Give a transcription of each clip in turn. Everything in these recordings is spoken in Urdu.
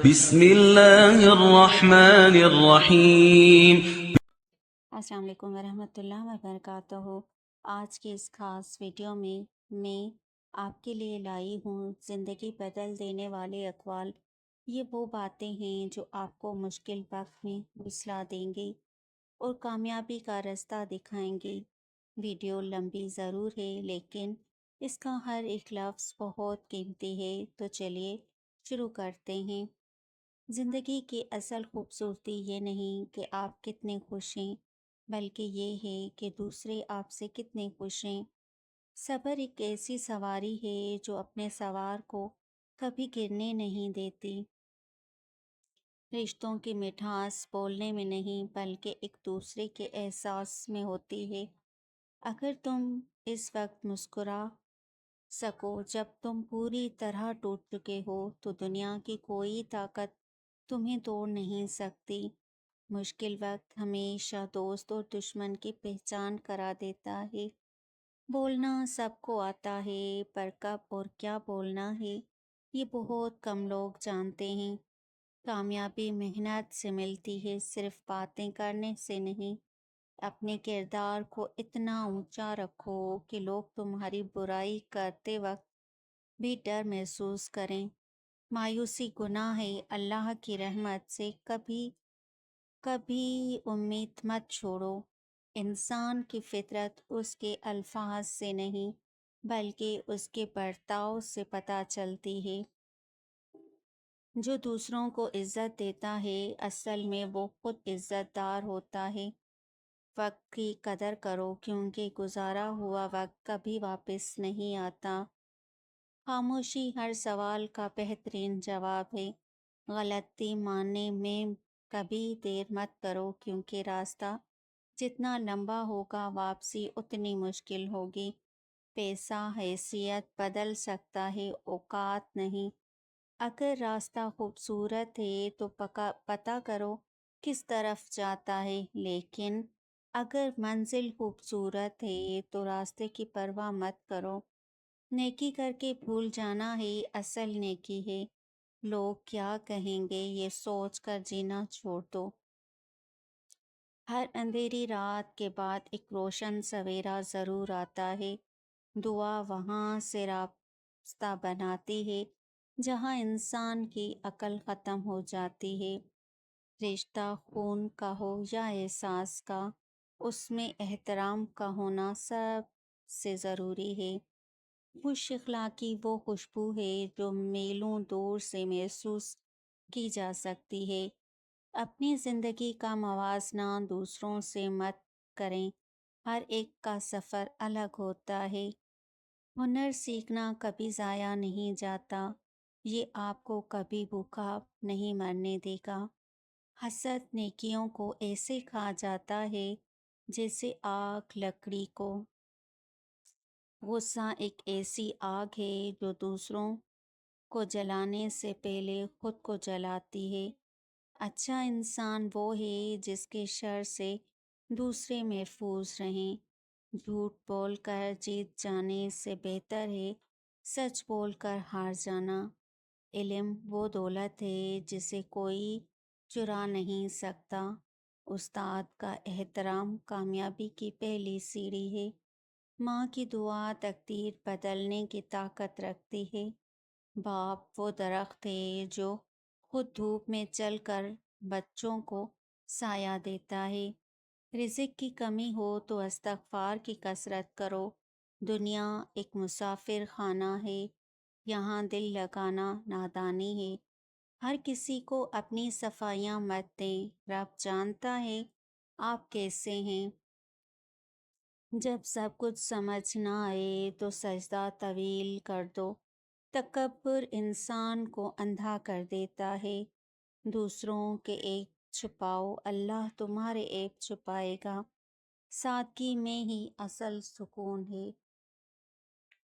بسم اللہ الرحمن الرحیم۔ السلام علیکم ورحمۃ اللہ وبرکاتہ۔ آج کی اس خاص ویڈیو میں آپ کے لیے لائی ہوں زندگی بدل دینے والے اقوال۔ یہ وہ باتیں ہیں جو آپ کو مشکل وقت میں حوصلہ دیں گی اور کامیابی کا راستہ دکھائیں گی۔ ویڈیو لمبی ضرور ہے لیکن اس کا ہر ایک لفظ بہت قیمتی ہے، تو چلیے شروع کرتے ہیں۔ زندگی کی اصل خوبصورتی یہ نہیں کہ آپ کتنے خوش ہیں، بلکہ یہ ہے کہ دوسرے آپ سے کتنے خوش ہیں۔ صبر ایک ایسی سواری ہے جو اپنے سوار کو کبھی گرنے نہیں دیتی۔ رشتوں کی مٹھاس بولنے میں نہیں بلکہ ایک دوسرے کے احساس میں ہوتی ہے۔ اگر تم اس وقت مسکرا سکو جب تم پوری طرح ٹوٹ چکے ہو، تو دنیا کی کوئی طاقت تمہیں توڑ نہیں سکتی۔ مشکل وقت ہمیشہ دوست اور دشمن کی پہچان کرا دیتا ہے۔ بولنا سب کو آتا ہے، پر کب اور کیا بولنا ہے یہ بہت کم لوگ جانتے ہیں۔ کامیابی محنت سے ملتی ہے، صرف باتیں کرنے سے نہیں۔ اپنے کردار کو اتنا اونچا رکھو کہ لوگ تمہاری برائی کرتے وقت بھی ڈر محسوس کریں۔ مایوسی گناہ ہے، اللہ کی رحمت سے کبھی امید مت چھوڑو۔ انسان کی فطرت اس کے الفاظ سے نہیں بلکہ اس کے برتاؤ سے پتہ چلتی ہے۔ جو دوسروں کو عزت دیتا ہے اصل میں وہ خود عزت دار ہوتا ہے۔ وقت کی قدر کرو کیونکہ گزارا ہوا وقت کبھی واپس نہیں آتا۔ خاموشی ہر سوال کا بہترین جواب ہے۔ غلطی ماننے میں کبھی دیر مت کرو کیونکہ راستہ جتنا لمبا ہوگا واپسی اتنی مشکل ہوگی۔ پیسہ حیثیت بدل سکتا ہے، اوقات نہیں۔ اگر راستہ خوبصورت ہے تو پتہ کرو کس طرف جاتا ہے، لیکن اگر منزل خوبصورت ہے تو راستے کی پرواہ مت کرو۔ نیکی کر کے بھول جانا ہی اصل نیکی ہے۔ لوگ کیا کہیں گے یہ سوچ کر جینا چھوڑ دو۔ ہر اندھیری رات کے بعد ایک روشن سویرا ضرور آتا ہے۔ دعا وہاں سے راستہ بناتی ہے جہاں انسان کی عقل ختم ہو جاتی ہے۔ رشتہ خون کا ہو یا احساس کا، اس میں احترام کا ہونا سب سے ضروری ہے۔ خوش اخلاقی وہ خوشبو ہے جو میلوں دور سے محسوس کی جا سکتی ہے۔ اپنی زندگی کا موازنہ دوسروں سے مت کریں، ہر ایک کا سفر الگ ہوتا ہے۔ ہنر سیکھنا کبھی ضائع نہیں جاتا، یہ آپ کو کبھی بھوکا نہیں مرنے دے گا۔ حسد نیکیوں کو ایسے کھا جاتا ہے جیسے آگ لکڑی کو۔ غصہ ایک ایسی آگ ہے جو دوسروں کو جلانے سے پہلے خود کو جلاتی ہے۔ اچھا انسان وہ ہے جس کے شر سے دوسرے محفوظ رہیں۔ جھوٹ بول کر جیت جانے سے بہتر ہے سچ بول کر ہار جانا۔ علم وہ دولت ہے جسے کوئی چرا نہیں سکتا۔ استاد کا احترام کامیابی کی پہلی سیڑھی ہے۔ ماں کی دعا تقدیر بدلنے کی طاقت رکھتی ہے۔ باپ وہ درخت ہے جو خود دھوپ میں چل کر بچوں کو سایہ دیتا ہے۔ رزق کی کمی ہو تو استغفار کی کثرت کرو۔ دنیا ایک مسافر خانہ ہے، یہاں دل لگانا نادانی ہے۔ ہر کسی کو اپنی صفائیاں مت دیں، رب جانتا ہے آپ کیسے ہیں۔ جب سب کچھ سمجھ نہ آئے تو سجدہ طویل کر دو۔ تکبر انسان کو اندھا کر دیتا ہے۔ دوسروں کے عیب چھپاؤ، اللہ تمہارے عیب چھپائے گا۔ سادگی میں ہی اصل سکون ہے۔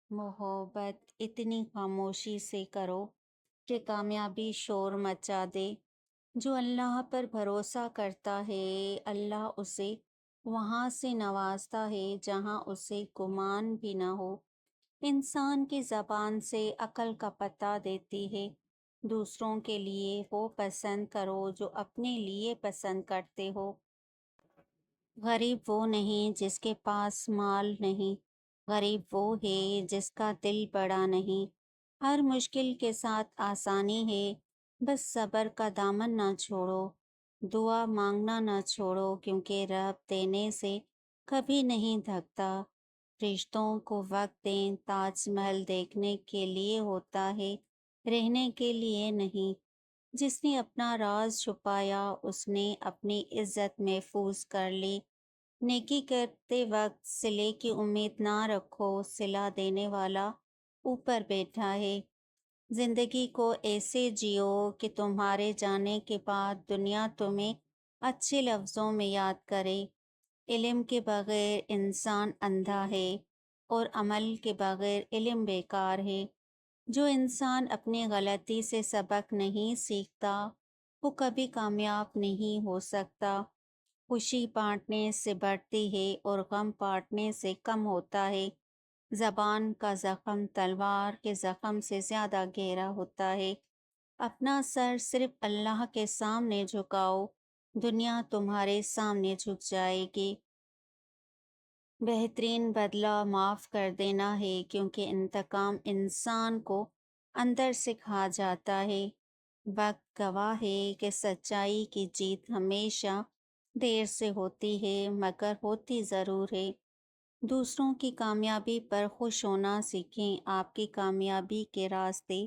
محبت اتنی خاموشی سے کرو کہ کامیابی شور مچا دے۔ جو اللہ پر بھروسہ کرتا ہے اللہ اسے وہاں سے نوازتا ہے جہاں اسے گمان بھی نہ ہو۔ انسان کی زبان سے عقل کا پتہ دیتی ہے۔ دوسروں کے لیے وہ پسند کرو جو اپنے لیے پسند کرتے ہو۔ غریب وہ نہیں جس کے پاس مال نہیں، غریب وہ ہے جس کا دل بڑا نہیں۔ ہر مشکل کے ساتھ آسانی ہے، بس صبر کا دامن نہ چھوڑو۔ دعا مانگنا نہ چھوڑو، کیونکہ رب دینے سے کبھی نہیں تھکتا۔ رشتوں کو وقت دیں، تاج محل دیکھنے کے لیے ہوتا ہے، رہنے کے لیے نہیں۔ جس نے اپنا راز چھپایا اس نے اپنی عزت محفوظ کر لی۔ نیکی کرتے وقت صلے کی امید نہ رکھو، صلہ دینے والا اوپر بیٹھا ہے۔ زندگی کو ایسے جیو کہ تمہارے جانے کے بعد دنیا تمہیں اچھے لفظوں میں یاد کرے۔ علم کے بغیر انسان اندھا ہے، اور عمل کے بغیر علم بیکار ہے۔ جو انسان اپنی غلطی سے سبق نہیں سیکھتا وہ کبھی کامیاب نہیں ہو سکتا۔ خوشی بانٹنے سے بڑھتی ہے اور غم بانٹنے سے کم ہوتا ہے۔ زبان کا زخم تلوار کے زخم سے زیادہ گہرا ہوتا ہے۔ اپنا سر صرف اللہ کے سامنے جھکاؤ، دنیا تمہارے سامنے جھک جائے گی۔ بہترین بدلہ معاف کر دینا ہے، کیونکہ انتقام انسان کو اندر سے کھا جاتا ہے۔ وقت گواہ ہے کہ سچائی کی جیت ہمیشہ دیر سے ہوتی ہے، مگر ہوتی ضرور ہے۔ دوسروں کی کامیابی پر خوش ہونا سیکھیں، آپ کی کامیابی کے راستے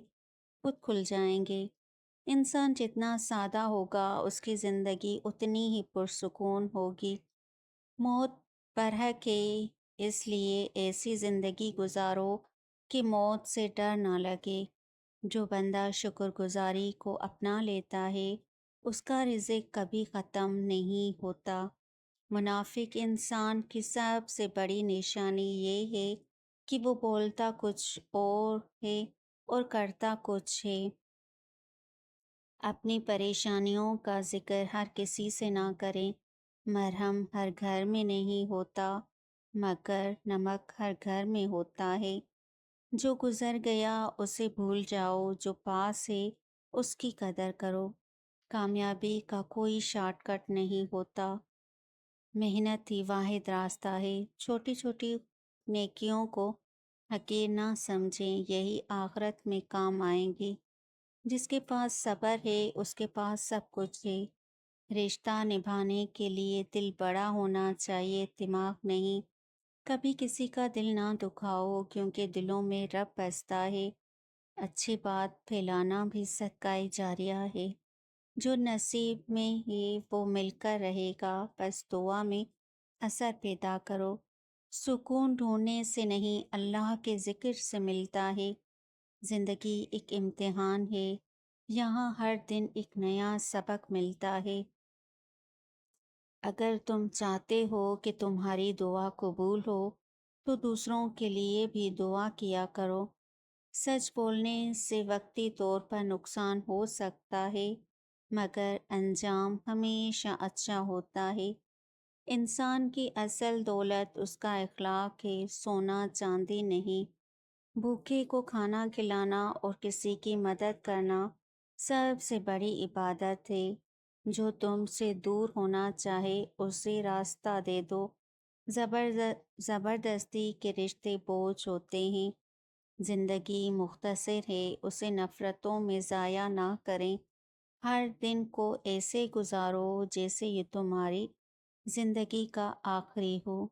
خود کھل جائیں گے۔ انسان جتنا سادہ ہوگا اس کی زندگی اتنی ہی پرسکون ہوگی۔ موت برحق ہے، اس لیے ایسی زندگی گزارو کہ موت سے ڈر نہ لگے۔ جو بندہ شکر گزاری کو اپنا لیتا ہے اس کا رزق کبھی ختم نہیں ہوتا۔ منافق انسان کی سب سے بڑی نشانی یہ ہے کہ وہ بولتا کچھ اور ہے اور کرتا کچھ ہے۔ اپنی پریشانیوں کا ذکر ہر کسی سے نہ کریں۔ مرہم ہر گھر میں نہیں ہوتا، مگر نمک ہر گھر میں ہوتا ہے۔ جو گزر گیا اسے بھول جاؤ، جو پاس ہے اس کی قدر کرو۔ کامیابی کا کوئی شارٹ کٹ نہیں ہوتا، محنت ہی واحد راستہ ہے۔ چھوٹی چھوٹی نیکیوں کو حقیر نہ سمجھیں، یہی آخرت میں کام آئیں گی۔ جس کے پاس صبر ہے اس کے پاس سب کچھ ہے۔ رشتہ نبھانے کے لیے دل بڑا ہونا چاہیے، دماغ نہیں۔ کبھی کسی کا دل نہ دکھاؤ، کیونکہ دلوں میں رب بستا ہے۔ اچھی بات پھیلانا بھی صدقہ جاریہ ہے۔ جو نصیب میں ہے وہ مل کر رہے گا، بس دعا میں اثر پیدا کرو۔ سکون ڈھونڈنے سے نہیں، اللہ کے ذکر سے ملتا ہے۔ زندگی ایک امتحان ہے، یہاں ہر دن ایک نیا سبق ملتا ہے۔ اگر تم چاہتے ہو کہ تمہاری دعا قبول ہو تو دوسروں کے لیے بھی دعا کیا کرو۔ سچ بولنے سے وقتی طور پر نقصان ہو سکتا ہے، مگر انجام ہمیشہ اچھا ہوتا ہے۔ انسان کی اصل دولت اس کا اخلاق ہے، سونا چاندی نہیں۔ بھوکے کو کھانا کھلانا اور کسی کی مدد کرنا سب سے بڑی عبادت ہے۔ جو تم سے دور ہونا چاہے اسے راستہ دے دو۔ زبردستی کے رشتے بوجھ ہوتے ہیں۔ زندگی مختصر ہے، اسے نفرتوں میں ضائع نہ کریں۔ ہر دن کو ایسے گزارو جیسے یہ تمہاری زندگی کا آخری ہو۔